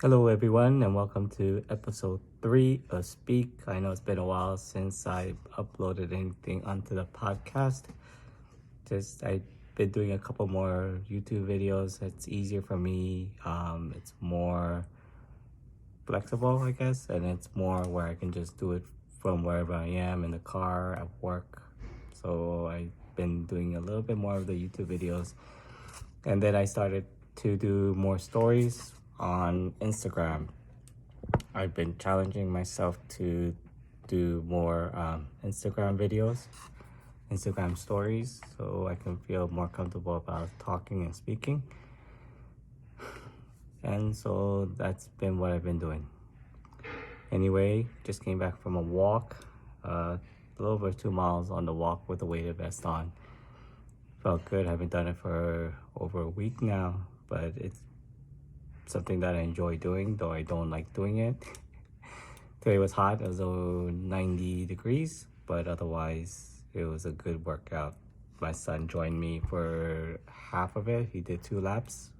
Hello, everyone, and welcome to episode 3 of Speak. I know it's been a while since I uploaded anything onto the podcast. I've been doing a couple more YouTube videos. It's easier for me. It's more flexible, I guess, and it's more where I can just do it from wherever I am in the car, at work. So I've been doing a little bit more of the YouTube videos. And then I started to do more stories on Instagram. I've been challenging myself to do more Instagram videos, Instagram stories, so I can feel more comfortable about talking and speaking. And so that's been what I've been doing. Anyway, just came back from a walk, a little over 2 miles on the walk with a weighted vest on. Felt good. I haven't done it for over a week now, but it's something that I enjoy doing, though I don't like doing it. Today was hot, it was 90 degrees, but otherwise it was a good workout. My son joined me for half of it. He did 2 laps.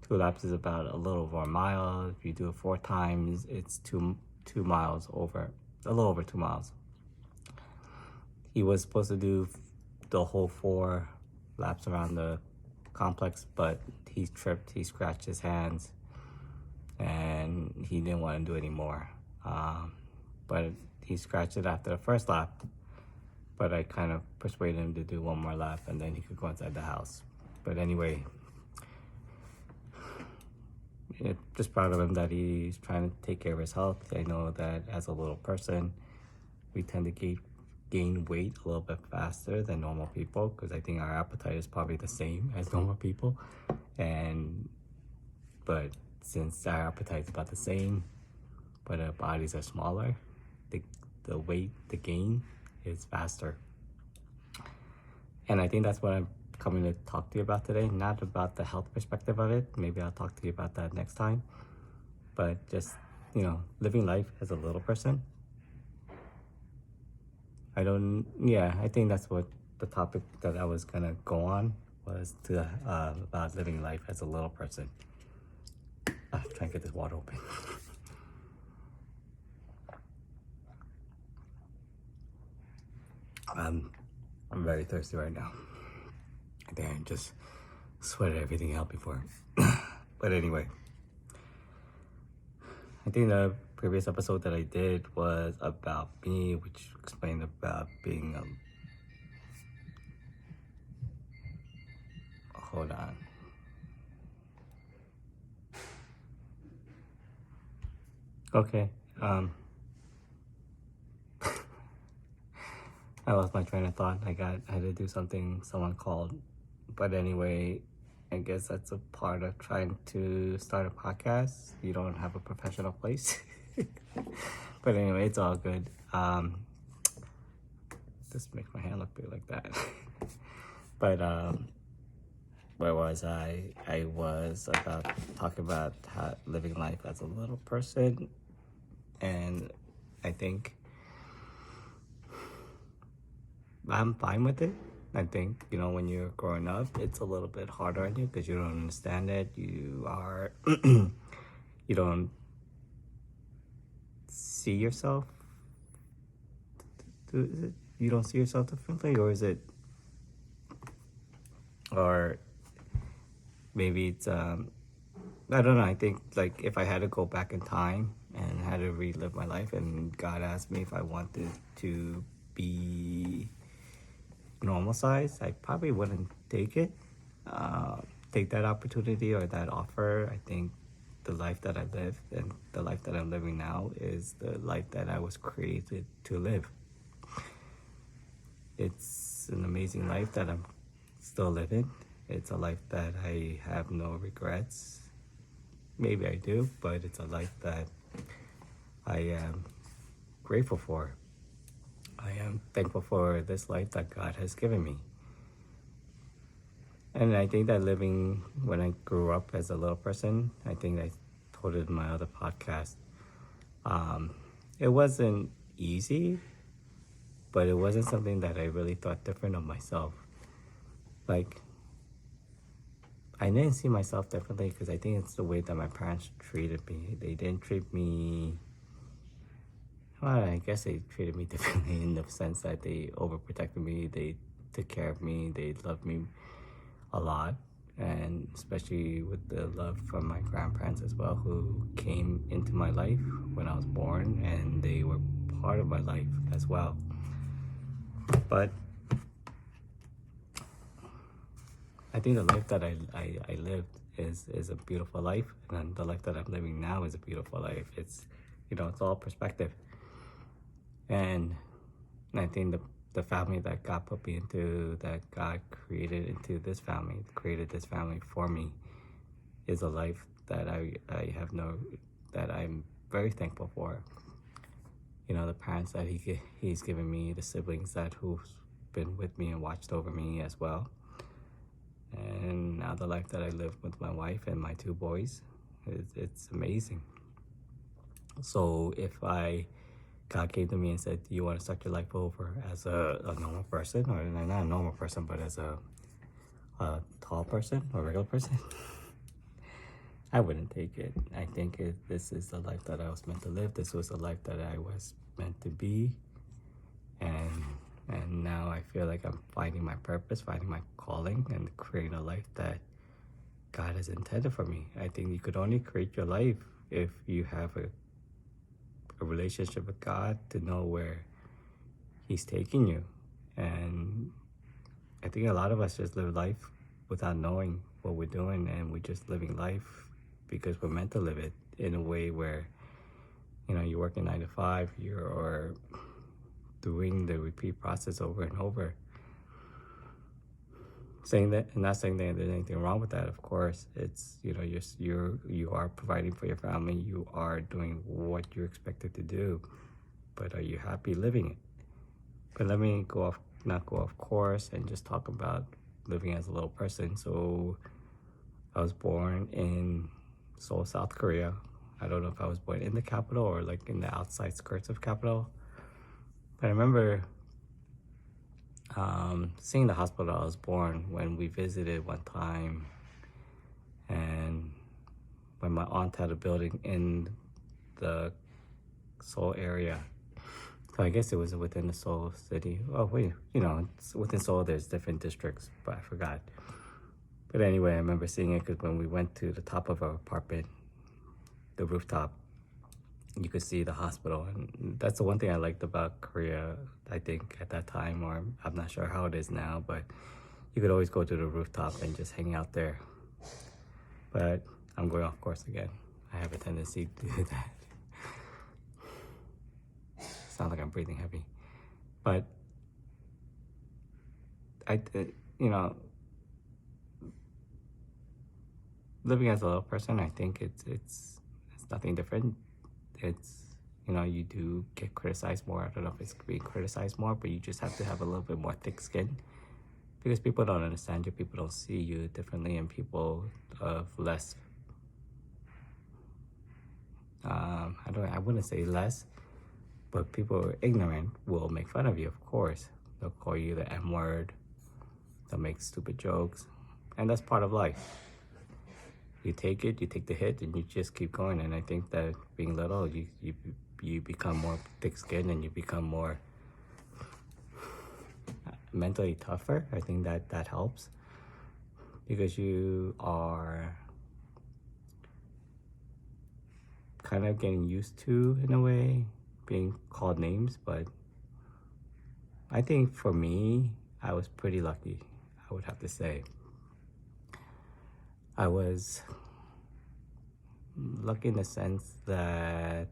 2 laps is about a little over a mile. If you do it 4 times, it's two miles over, a little over 2 miles. He was supposed to do the whole 4 laps around the complex, but he tripped, he scratched his hands, and he didn't want to do any more. But he scratched it after the first lap, but I kind of persuaded him to do 1 more lap and then he could go inside the house. But anyway, just proud of him that he's trying to take care of his health. I know that as a little person, we tend to gain weight a little bit faster than normal people, because I think our appetite is probably the same as normal people. But since our appetite is about the same, but our bodies are smaller, the weight, the gain is faster. And I think that's what I'm coming to talk to you about today. Not about the health perspective of it. Maybe I'll talk to you about that next time. But just, living life as a little person. I think that's what the topic that I was gonna go on was about living life as a little person. I'm trying to get this water open. I'm very thirsty right now. I think I just sweated everything out before. But anyway, I think the previous episode that I did was about me, which explained about being hold on. Okay. I lost my train of thought. I had to do something someone called. But anyway, I guess that's a part of trying to start a podcast. You don't have a professional place. But anyway, it's all good. This makes my hand look big like that. But where was I? I was about talking about living life as a little person. And I think I'm fine with it. I think, when you're growing up, it's a little bit harder on you because you don't understand it. You don't see yourself. You don't see yourself differently, or is it? Or maybe it's, I don't know. I think, like, if I had to go back in time and had to relive my life and God asked me if I wanted to be normal size, I probably wouldn't take it. Take that opportunity or that offer. I think the life that I live and the life that I'm living now is the life that I was created to live. It's an amazing life that I'm still living. It's a life that I have no regrets. Maybe I do, but it's a life that I am grateful for. I am thankful for this life that God has given me. And I think that living when I grew up as a little person, I think I told it in my other podcast, it wasn't easy, but it wasn't something that I really thought different of myself. Like, I didn't see myself differently because I think it's the way that my parents treated me. They didn't treat me, well, I guess they treated me differently in the sense that they overprotected me, they took care of me, they loved me a lot. And especially with the love from my grandparents as well, who came into my life when I was born, and they were part of my life as well. But I think the life that I lived is a beautiful life, and the life that I'm living now is a beautiful life. It's, it's all perspective. And I think the family that God put me into, that God created into this family, created this family for me, is a life that that I'm very thankful for. The parents that he's given me, the siblings who's been with me and watched over me as well. And now the life that I live with my wife and my 2 boys, it's amazing. So if God came to me and said, do you want to start your life over as a normal person, or not a normal person, but as a tall person or regular person, I wouldn't take it. I think this is the life that I was meant to live. This was the life that I was meant to be. And now I feel like I'm finding my purpose, finding my calling, and creating a life that God has intended for me. I think you could only create your life if you have a relationship with God to know where He's taking you. And I think a lot of us just live life without knowing what we're doing, and we're just living life because we're meant to live it in a way where, you're working 9 to 5, you're doing the repeat process over and over. Saying that, and not saying that there's anything wrong with that. Of course, it's you are providing for your family, you are doing what you're expected to do, but are you happy living it? But let me not go off course and just talk about living as a little person. So I was born in Seoul, South Korea. I don't know if I was born in the capital or like in the outside skirts of capital, but I remember seeing the hospital I was born when we visited one time, and when my aunt had a building in the Seoul area. So I guess it was within the Seoul city. Oh wait, within Seoul there's different districts, but I forgot. But anyway, I remember seeing it because when we went to the top of our apartment, the rooftop, you could see the hospital. And that's the one thing I liked about Korea, I think, at that time, or I'm not sure how it is now, but you could always go to the rooftop and just hang out there. But I'm going off course again. I have a tendency to do that. Sounds like I'm breathing heavy. But living as a little person, I think it's nothing different. It's, you do get criticized more. I don't know if it's being criticized more, but you just have to have a little bit more thick skin, because people don't understand you, people don't see you differently, and people of less, I wouldn't say less, but people who are ignorant will make fun of you, of course. They'll call you the M word, they'll make stupid jokes, and that's part of life. You take the hit, and you just keep going. And I think that being little, you become more thick-skinned, and you become more mentally tougher. I think that helps, because you are kind of getting used to, in a way, being called names. But I think for me, I was pretty lucky, I would have to say. I was lucky in the sense that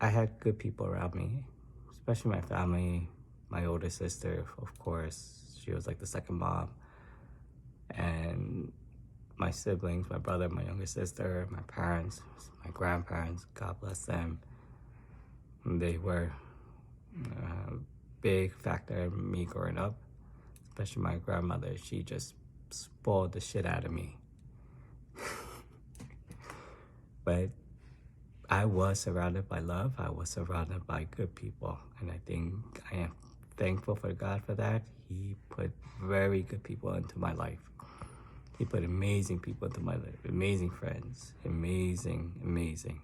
I had good people around me, especially my family. My older sister, of course, she was like the second mom. And my siblings, my brother, my younger sister, my parents, my grandparents, God bless them. They were a big factor in me growing up, especially my grandmother. She just spoiled the shit out of me. But I was surrounded by love. I was surrounded by good people. And I think I am thankful for God for that. He put very good people into my life. He put amazing people into my life, amazing friends, amazing.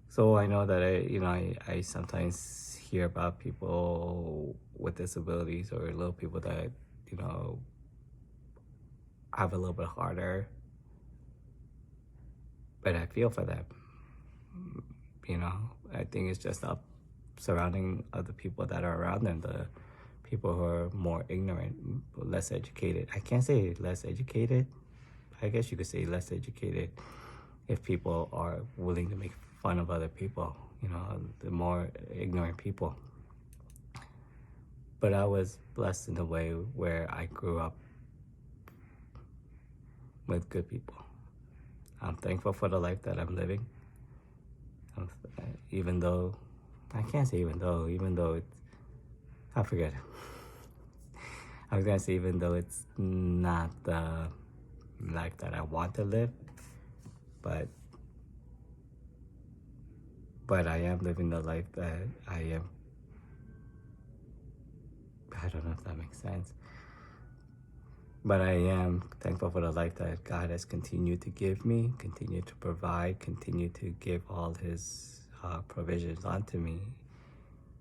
So I know that I sometimes hear about people with disabilities or little people that, you know, have a little bit harder, but I feel for them. You know, I think it's just up surrounding other people that are around them, the people who are more ignorant, less educated. I can't say less educated. I guess you could say less educated if people are willing to make fun of other people, you know, the more ignorant people. But I was blessed in a way where I grew up with good people. I'm thankful for the life that I'm living. Even though, I can't say even though it's, I forget. I was gonna say even though it's not the life that I want to live, but I am living the life that I am. I don't know if that makes sense. But I am thankful for the life that God has continued to give me, continue to provide, continue to give all his provisions onto me.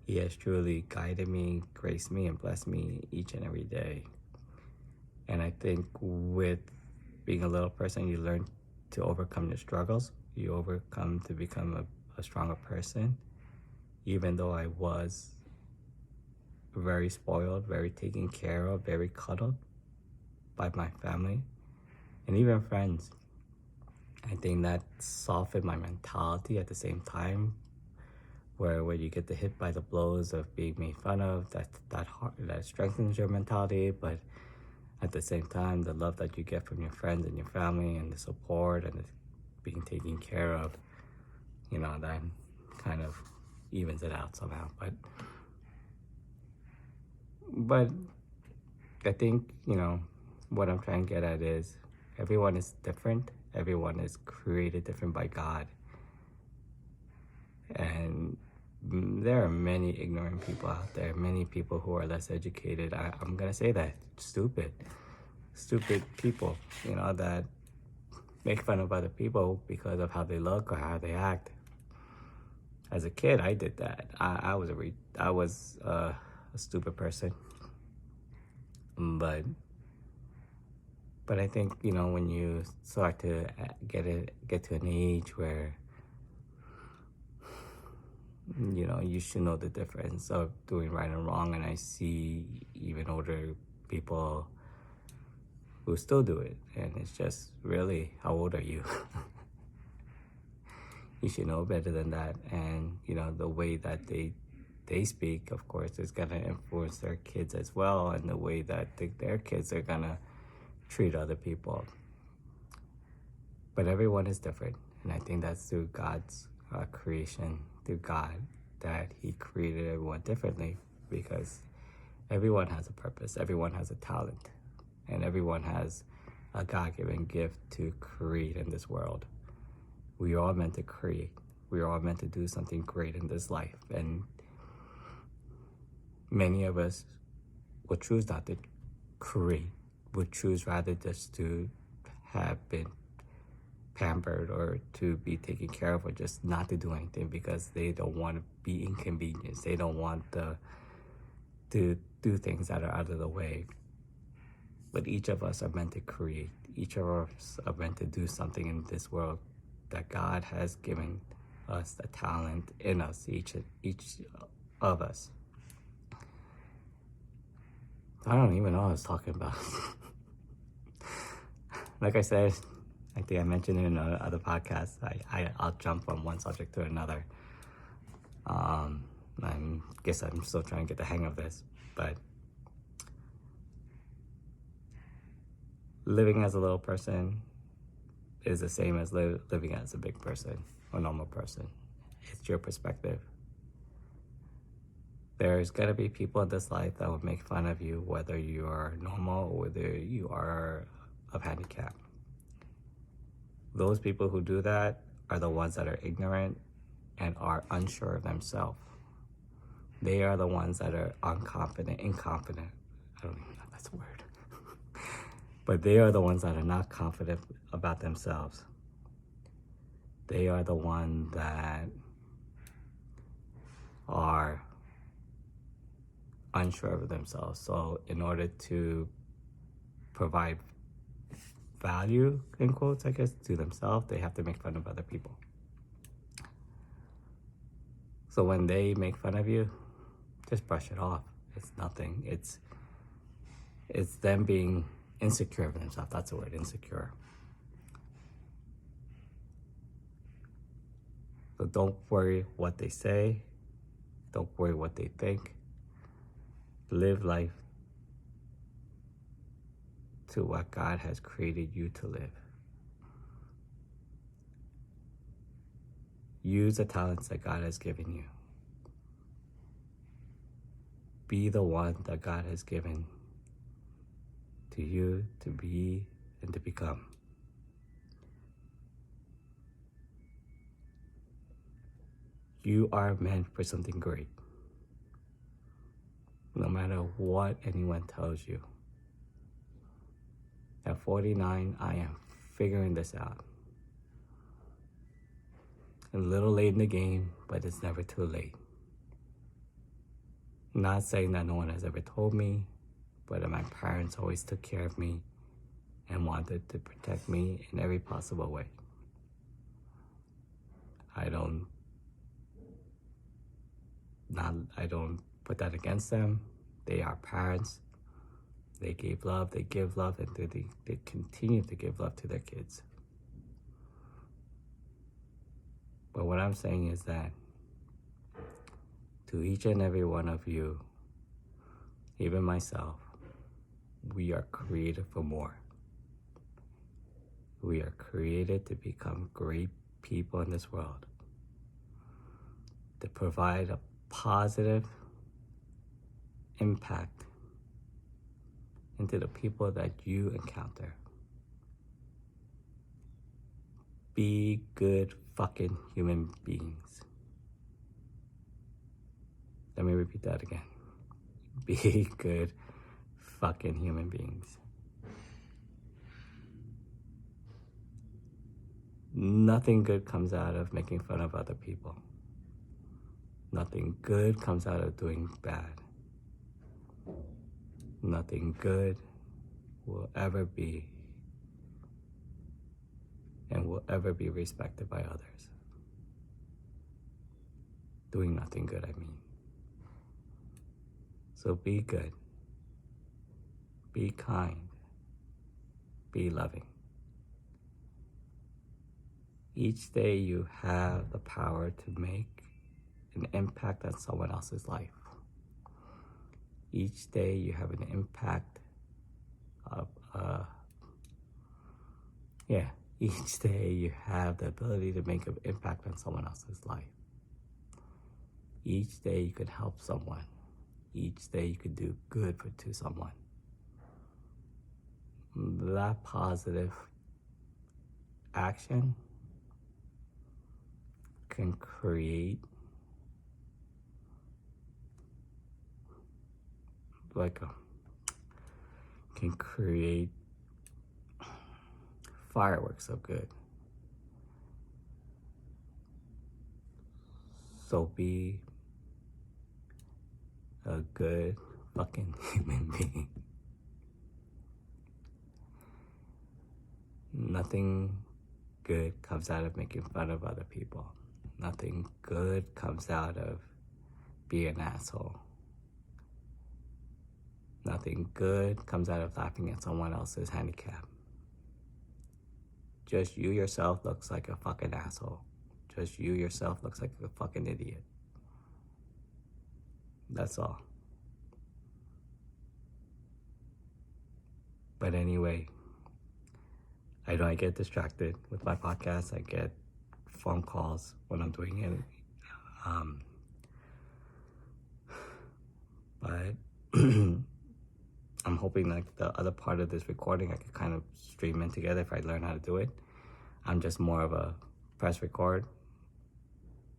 He has truly guided me, graced me, and blessed me each and every day. And I think with being a little person, you learn to overcome your struggles. You overcome to become a stronger person. Even though I was very spoiled, very taken care of, very cuddled by my family and even friends, I think that softened my mentality at the same time, where when you get the hit by the blows of being made fun of, that strengthens your mentality, but at the same time, the love that you get from your friends and your family and the support and the being taken care of, you know, that kind of evens it out somehow. But I think, you know, what I'm trying to get at is everyone is different. Everyone is created different by God. And there are many ignorant people out there, many people who are less educated. I'm going to say that. Stupid people, you know, that make fun of other people because of how they look or how they act. As a kid, I did that. I was a stupid person. But I think, you know, when you start to get to an age where, you know, you should know the difference of doing right and wrong. And I see even older people who still do it. And it's just, really, how old are you? You should know better than that. And, you know, the way that they speak, of course, is going to influence their kids as well. And the way that their kids are going to treat other people. But everyone is different. And I think that's through God's creation, through God, that he created everyone differently, because everyone has a purpose, everyone has a talent, and everyone has a God-given gift to create in this world. We are all meant to create. We are all meant to do something great in this life. And many of us will choose not to create, would choose rather just to have been pampered or to be taken care of, or just not to do anything because they don't want to be inconvenienced. They don't want to do things that are out of the way. But each of us are meant to create. Each of us are meant to do something in this world, that God has given us a talent in us, each of us. I don't even know what I was talking about. Like I said, I think I mentioned it in other podcasts, I'll jump from one subject to another. I guess I'm still trying to get the hang of this, but living as a little person is the same as living as a big person or normal person. It's your perspective. There's gonna be people in this life that will make fun of you, whether you are normal or whether you are of handicap. Those people who do that are the ones that are ignorant and are unsure of themselves. They are the ones that are incompetent. I don't even know if that's a word. But they are the ones that are not confident about themselves. They are the ones that are unsure of themselves. So in order to provide value, in quotes, I guess, to themselves, they have to make fun of other people. So when they make fun of you, just brush it off. It's nothing. It's them being insecure of themselves. That's the word, insecure. So don't worry what they say. Don't worry what they think. Live life to what God has created you to live. Use the talents that God has given you. Be the one that God has given to you to be and to become. You are meant for something great. No matter what anyone tells you. At 49, I am figuring this out. A little late in the game, but it's never too late. Not saying that no one has ever told me, but my parents always took care of me and wanted to protect me in every possible way. I don't put that against them. They are parents. They gave love, they give love, and they continue to give love to their kids. But what I'm saying is that to each and every one of you, even myself, we are created for more. We are created to become great people in this world, to provide a positive impact into the people that you encounter. Be good fucking human beings. Let me repeat that again. Be good fucking human beings. Nothing good comes out of making fun of other people. Nothing good comes out of doing bad. Nothing good will ever be and will ever be respected by others. Doing nothing good, I mean. So be good. Be kind. Be loving. Each day you have the power to make an impact on someone else's life. Each day you have an impact of, each day you have the ability to make an impact on someone else's life. Each day you could help someone. Each day you could do good to someone. That positive action can create fireworks of good. So be a good fucking human being. Nothing good comes out of making fun of other people. Nothing good comes out of being an asshole. Nothing good comes out of laughing at someone else's handicap. Just you yourself looks like a fucking asshole. Just you yourself looks like a fucking idiot. That's all. But anyway, I know I get distracted with my podcast. I get phone calls when I'm doing it. But I'm hoping like the other part of this recording I could kind of stream in together if I learn how to do it. I'm just more of a press record,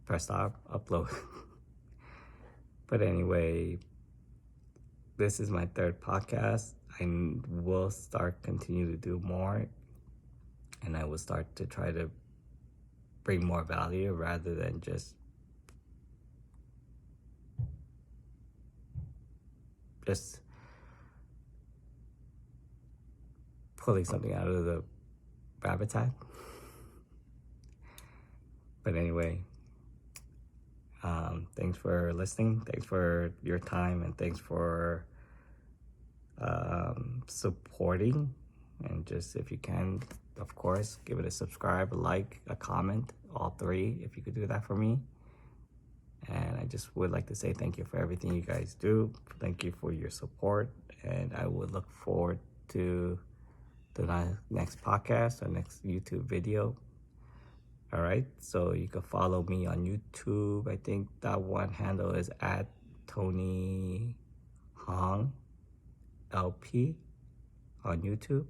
press stop, upload. But anyway, this is my third podcast. I will continue to do more, and I will start to try to bring more value rather than just pulling something out of the rabbit's hat. But anyway, thanks for listening. Thanks for your time, and thanks for supporting. And just, if you can, of course, give it a subscribe, a like, a comment, all three, if you could do that for me. And I just would like to say thank you for everything you guys do. Thank you for your support, and I would look forward to the next podcast or next YouTube video. All right, so you can follow me on YouTube. I think that one handle is at Tony Hong LP on YouTube,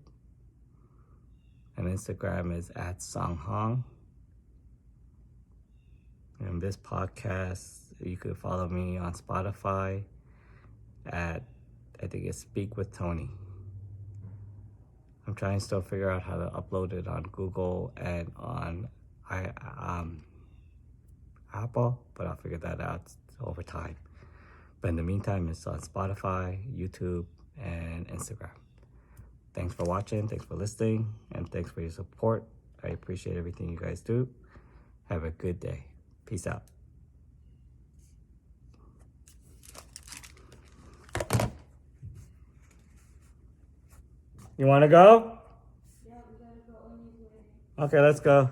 and Instagram is at Song Hong. And this podcast, you could follow me on Spotify at, I think it's Speak with Tony. I'm trying to still figure out how to upload it on Google and on Apple, but I'll figure that out over time. But in the meantime, it's on Spotify, YouTube, and Instagram. Thanks for watching, thanks for listening, and thanks for your support. I appreciate everything you guys do. Have a good day. Peace out. You want to go? Yeah, we gotta go anyway. Okay, let's go.